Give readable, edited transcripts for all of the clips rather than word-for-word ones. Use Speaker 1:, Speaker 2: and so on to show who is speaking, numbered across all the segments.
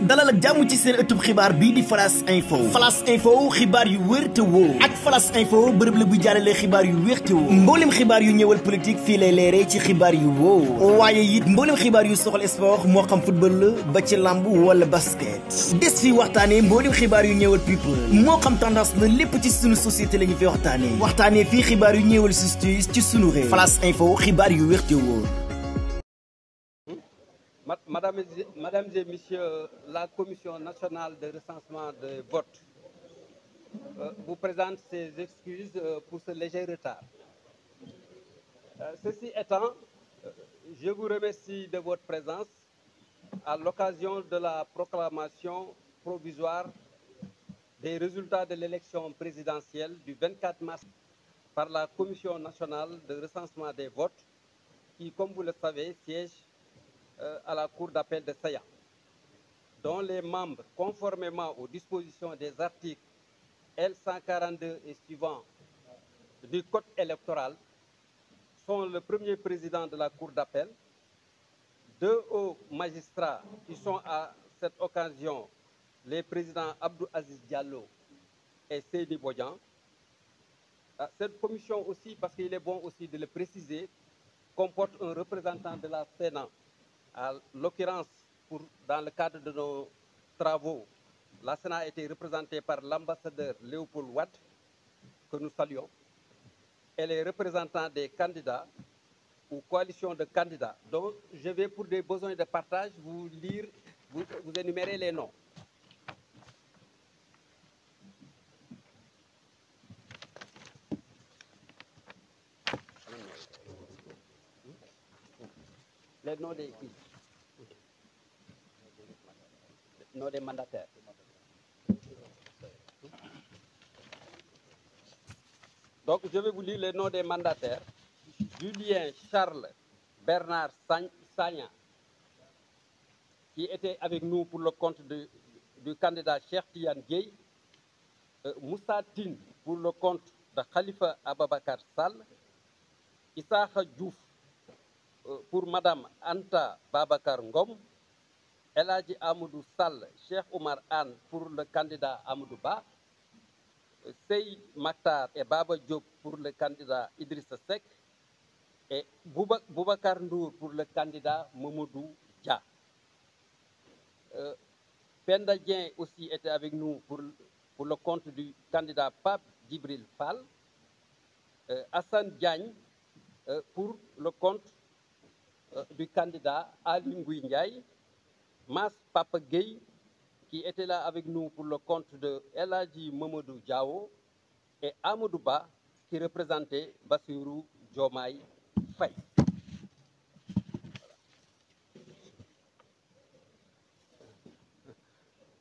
Speaker 1: dalal ak jàmm ci seen ëttub xibaar bii di Flash Info. Flash Info xibaar yu wér te wóor. ak Flash Info bërëb la bu jàllale xibaar yu wér te wóor. mboolem xibaar yu ñëwal politique fii lay leeree ci xibaar yu wóor. waaye it mboolem xibaar yu soxal sport moo xam football la ba ci lamb wala basket. des fi waxtaanee mboolem xibaar yu ñëwal people moo xam tendance la lépp ci sunu société la ñu fi waxtaanee fii xibaar yu ñëwal justice ci sunu réew. Flash Info xibaar yu wér te wóor.
Speaker 2: Mesdames et Messieurs, la Commission nationale de recensement des votes vous présente ses excuses pour ce léger retard. Ceci étant, je vous remercie de votre présence à l'occasion de la proclamation provisoire des résultats de l'élection présidentielle du 24 mars par la Commission nationale de recensement des votes qui, comme vous le savez, siège à la Cour d'appel de Saya, dont les membres, conformément aux dispositions des articles L142 et suivants du Code électoral, sont le premier président de la Cour d'appel, deux hauts magistrats qui sont à cette occasion les présidents Abdou Aziz Diallo et Seydi Bodian. Cette commission aussi, parce qu'il est bon aussi de le préciser, comporte un représentant de la Sénat. À l'occurrence, dans le cadre de nos travaux, la Sénat a été représentée par l'ambassadeur Léopold Wade, que nous saluons, et les représentants des candidats ou coalitions de candidats. Donc, je vais, pour des besoins de partage, vous lire, vous énumérer les noms. Les noms des qui? Nom des mandataires. Donc, je vais vous lire les noms des mandataires. Julien Charles Bernard Sagna, qui était avec nous pour le compte du candidat Cheikh Tidiane Dièye, Moussa Tine pour le compte de Khalifa Ababakar Sall, Issakha Diouf pour Madame Anta Babakar Ngom, Eladji Amadou Sall, Cheikh Oumar Anne pour le candidat Amadou Ba, Sey Maktar et Baba Diop pour le candidat Idrissa Seck et Boubacar Ndour pour le candidat Mamadou Dia. Penda Dieng aussi était avec nous pour le compte du candidat Pape Djibril Fall, Hassan Diagne pour le compte du candidat Ali Ngouille Ndiaye, Mas Papa Gueye, qui était là avec nous pour le compte de Eladji Mamadou Diao, et Amadou Ba, qui représentait Bassirou Diomaye Faye.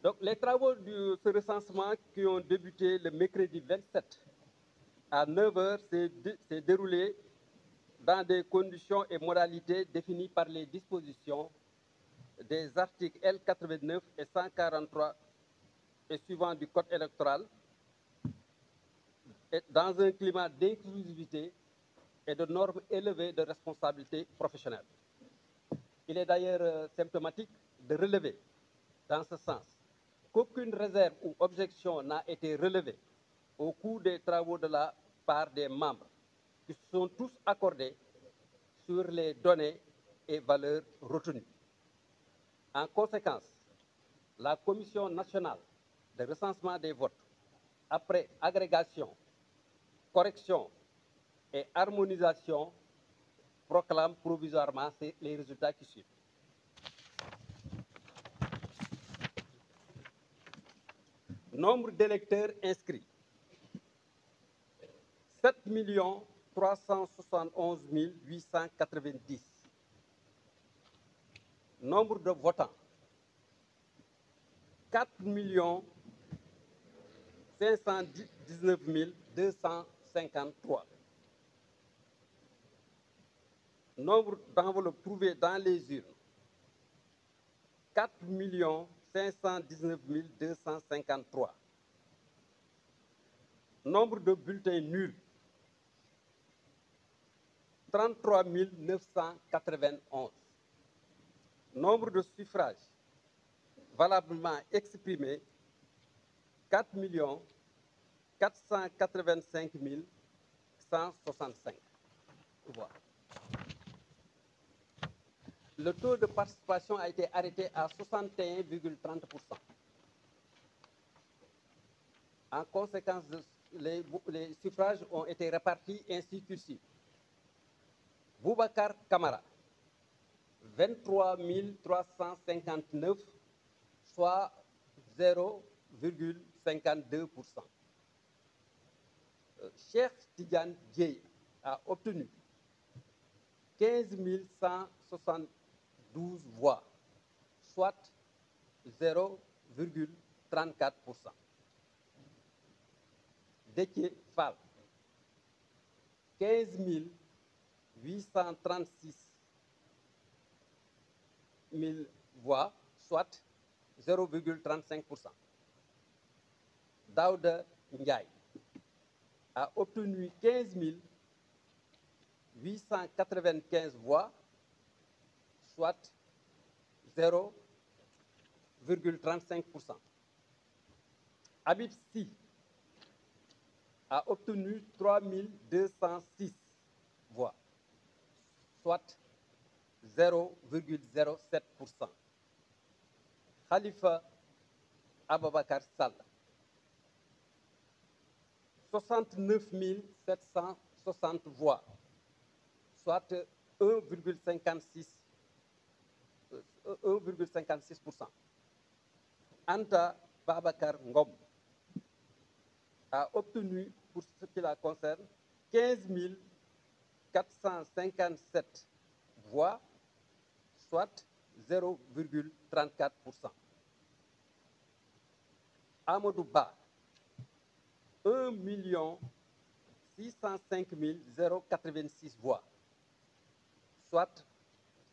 Speaker 2: Donc, les travaux de ce recensement qui ont débuté le mercredi 27 à 9h s'est déroulé dans des conditions et modalités définies par les dispositions des articles L89 et 143 et suivants du Code électoral, et dans un climat d'inclusivité et de normes élevées de responsabilité professionnelle. Il est d'ailleurs symptomatique de relever, dans ce sens, qu'aucune réserve ou objection n'a été relevée au cours des travaux de la part des membres, qui se sont tous accordés sur les données et valeurs retenues. En conséquence, la Commission nationale de recensement des votes, après agrégation, correction et harmonisation, proclame provisoirement les résultats qui suivent. Nombre d'électeurs inscrits, 7 371 890. Nombre de votants, 4 519 253. Nombre d'enveloppes trouvées dans les urnes, 4 519 253. Nombre de bulletins nuls, 33 991. Nombre de suffrages, valablement exprimées 4 485 165 voix. Le taux de participation a été arrêté à 61,30%. En conséquence, les suffrages ont été répartis ainsi que suit. Boubacar Camara, 23 359, soit 0,52%. Cheikh Tidiane Dièye a obtenu 15 172 voix, soit 0,34%. Déthié Fall, 15 836 000 voix, soit 0,35%. Daouda Ndiaye a obtenu 15 895 voix, soit 0,35%. Habib Sy a obtenu 3 206 voix, soit 0,07%. Khalifa Ababakar Sall, 69 760 voix, soit 1,56%. Anta Babacar Ngom a obtenu, pour ce qui la concerne, 15 457 voix, soit 0,34%. Amadou Ba, 1 605 086 voix, soit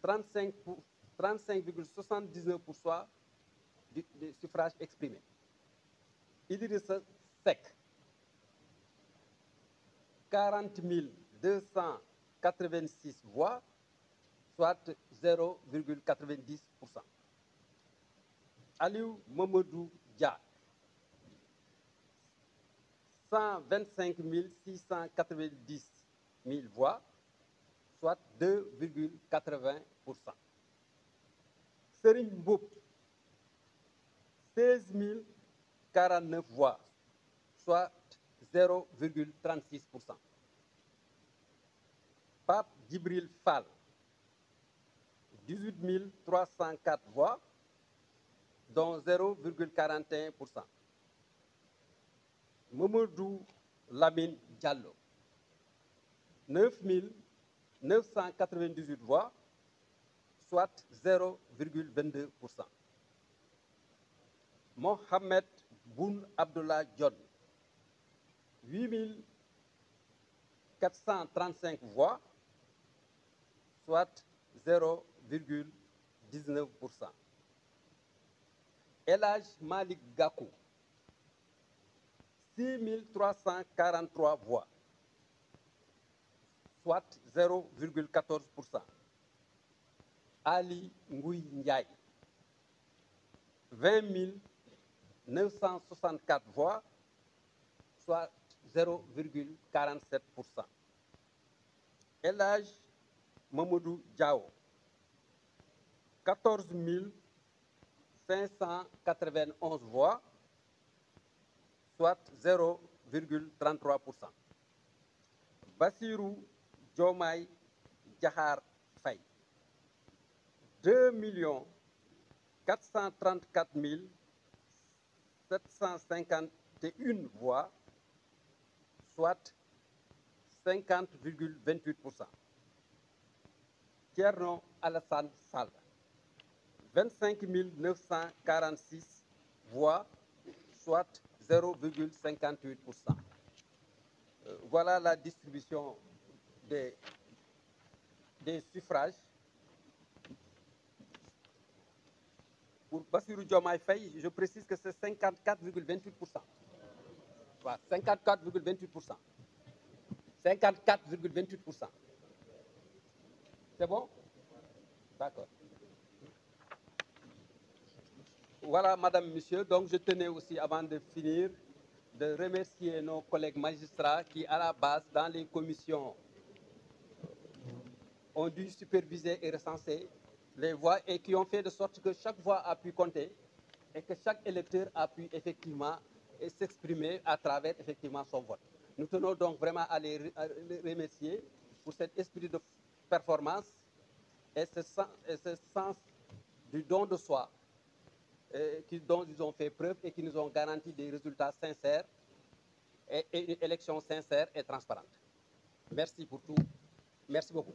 Speaker 2: 35,79% des suffrages exprimés. Idrissa Seck, 40 286 voix, soit 0,90%. Aliou Mamadou Dia, 125 690 000 voix, soit 2,80%. Serigne Mboup, 16 049 voix, soit 0,36%. Pape Djibril Fall, 18 304 voix, dont 0,41%. Mamadou Lamine Diallo, 9 998 voix, soit 0,22%. Mohamed Boun Abdallah Dionne, 8 435 voix, soit 0,19%. El Hadj Malick Gakou, 6 343 voix, soit 0,14%. Ali Ngouille Ndiaye, 20 964 voix, soit 0,47%. El Hadj Mamadou Diao, 14 591 voix, soit 0,33%. Bassirou Diomaye Diakhar Faye, 2 434 751 voix, soit 50,28%. Thierno Alassane Sall, 25 946 voix, soit 0,58%. Voilà la distribution des suffrages. Pour Bassirou Diomaye Faye, je précise que c'est 54,28%. Voilà, 54,28%. 54,28%. C'est bon? D'accord. Voilà, Madame, Monsieur. Donc, je tenais aussi, avant de finir, de remercier nos collègues magistrats qui, à la base, dans les commissions, ont dû superviser et recenser les voix et qui ont fait de sorte que chaque voix a pu compter et que chaque électeur a pu effectivement s'exprimer à travers effectivement son vote. Nous tenons donc vraiment à les remercier pour cet esprit de performance et ce sens du don de soi dont ils ont fait preuve et qui nous ont garanti des résultats sincères et une élection sincère et transparente. Merci pour tout. Merci beaucoup.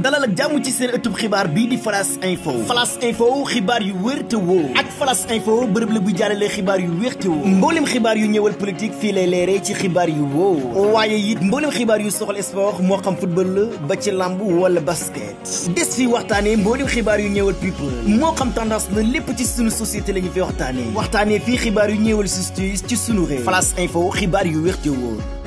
Speaker 1: dalal ak jàmm ci seen ëttub xibaar bii di Flash Info. Flash Info xibaar yu wér te wóor. ak Flash Info bërëb la bu jàllale xibaar yu wér te wóor. mboolem xibaar yu ñëwal politique fii lay leeree ci xibaar yu wóor. waaye it mboolem xibaar yu soxal sport moo xam football la ba ci lamb wala basket. des fi waxtaanee mboolem xibaar yu ñëwal people moo xam tendance la lépp ci sunu société la ñu fi waxtaanee. waxtaanee fii xibaar yu ñëwal justice ci sunu réew. Flash Info xibaar yu wér te wóor.